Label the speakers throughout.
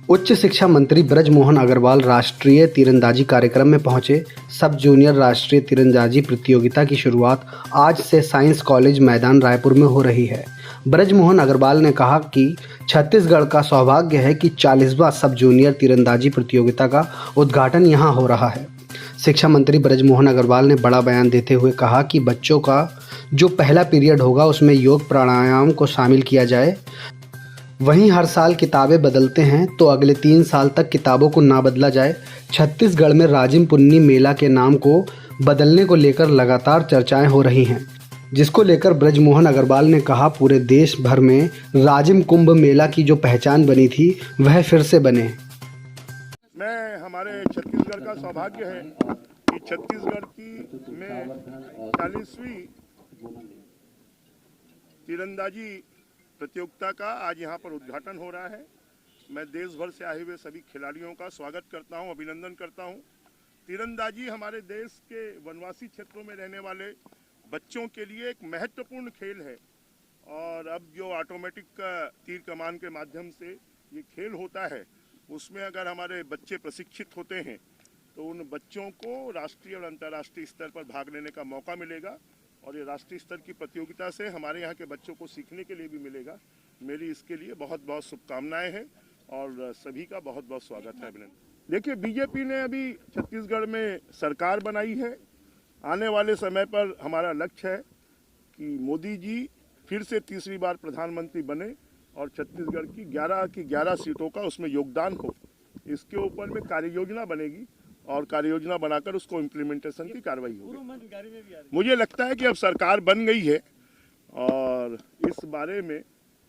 Speaker 1: उच्च शिक्षा मंत्री बृजमोहन अग्रवाल राष्ट्रीय तीरंदाजी कार्यक्रम में पहुंचे। सब जूनियर राष्ट्रीय तीरंदाजी प्रतियोगिता की शुरुआत आज से साइंस कॉलेज मैदान रायपुर में हो रही है। बृजमोहन अग्रवाल ने कहा कि छत्तीसगढ़ का सौभाग्य है कि 40वां सब जूनियर तीरंदाजी प्रतियोगिता का उद्घाटन यहां हो रहा है। शिक्षा मंत्री बृजमोहन अग्रवाल ने बड़ा बयान देते हुए कहा कि बच्चों का जो पहला पीरियड होगा उसमें योग प्राणायाम को शामिल किया जाए। वहीं हर साल किताबें बदलते हैं तो अगले 3 साल तक किताबों को ना बदला जाए। छत्तीसगढ़ में राजिम पुन्नी मेला के नाम को बदलने को लेकर लगातार चर्चाएं हो रही हैं, जिसको लेकर बृजमोहन अग्रवाल ने कहा पूरे देश भर में राजिम कुंभ मेला की जो पहचान बनी थी वह फिर से बने।
Speaker 2: मैं हमारे छत्तीसगढ़ का सौभाग्य है कि छत्तीसगढ़ की में 40वीं तीरंदाजी प्रतियोगिता का आज यहाँ पर उद्घाटन हो रहा है। मैं देश भर से आए हुए सभी खिलाड़ियों का स्वागत करता हूँ, अभिनंदन करता हूँ। तीरंदाजी हमारे देश के वनवासी क्षेत्रों में रहने वाले बच्चों के लिए एक महत्वपूर्ण खेल है और अब जो ऑटोमेटिक तीर कमान के माध्यम से ये खेल होता है उसमें अगर हमारे बच्चे प्रशिक्षित होते हैं तो उन बच्चों को राष्ट्रीय और अंतर्राष्ट्रीय स्तर पर भाग लेने का मौका मिलेगा और ये राष्ट्रीय स्तर की प्रतियोगिता से हमारे यहाँ के बच्चों को सीखने के लिए भी मिलेगा। मेरी इसके लिए बहुत बहुत शुभकामनाएं हैं और सभी का बहुत बहुत स्वागत है, अभिनंदन। देखिए, बीजेपी ने अभी छत्तीसगढ़ में सरकार बनाई है। आने वाले समय पर हमारा लक्ष्य है कि मोदी जी फिर से तीसरी बार प्रधानमंत्री बने और छत्तीसगढ़ की 11 सीटों का उसमें योगदान हो। इसके ऊपर में कार्य योजना बनेगी और कार्य योजना बनाकर उसको इम्प्लीमेंटेशन की कार्रवाई होगी। मुझे लगता है कि अब सरकार बन गई है और इस बारे में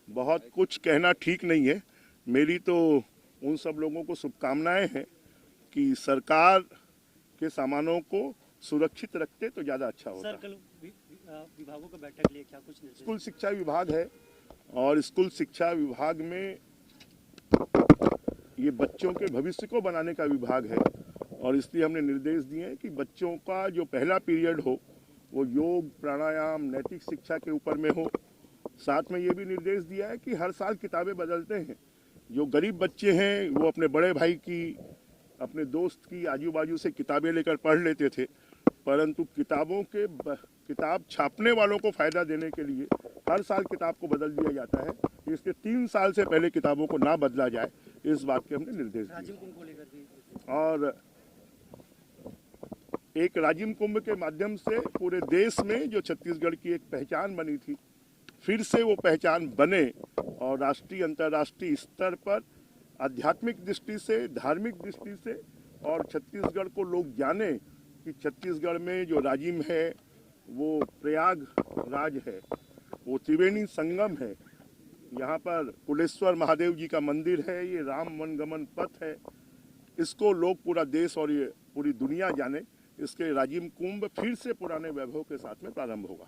Speaker 2: बहुत कुछ कहना ठीक नहीं है। मेरी तो उन सब लोगों को शुभकामनाएं हैं कि सरकार के सामानों को सुरक्षित रखते तो ज़्यादा अच्छा होता।
Speaker 3: सर, कल विभागों का बैठक लिए क्या कुछ निर्देश?
Speaker 2: स्कूल शिक्षा विभाग है और स्कूल शिक्षा विभाग में ये बच्चों के भविष्य को बनाने का विभाग है और इसलिए हमने निर्देश दिए हैं कि बच्चों का जो पहला पीरियड हो वो योग प्राणायाम नैतिक शिक्षा के ऊपर में हो। साथ में ये भी निर्देश दिया है कि हर साल किताबें बदलते हैं। जो गरीब बच्चे हैं वो अपने बड़े भाई की, अपने दोस्त की आजू बाजू से किताबें लेकर पढ़ लेते थे, परंतु किताब छापने वालों को फ़ायदा देने के लिए हर साल किताब को बदल दिया जाता है। इसके 3 साल से पहले किताबों को ना बदला जाए, इस बात के हमने निर्देश दिए। और एक राजिम कुंभ के माध्यम से पूरे देश में जो छत्तीसगढ़ की एक पहचान बनी थी फिर से वो पहचान बने और राष्ट्रीय अंतर्राष्ट्रीय स्तर पर आध्यात्मिक दृष्टि से, धार्मिक दृष्टि से और छत्तीसगढ़ को लोग जाने कि छत्तीसगढ़ में जो राजिम है वो प्रयाग राज है, वो त्रिवेणी संगम है, यहाँ पर कुलेश्वर महादेव जी का मंदिर है, ये राम वनगमन पथ है। इसको लोग पूरा देश और ये पूरी दुनिया जाने। इसके राजिम कुंभ फिर से पुराने वैभव के साथ में प्रारंभ होगा।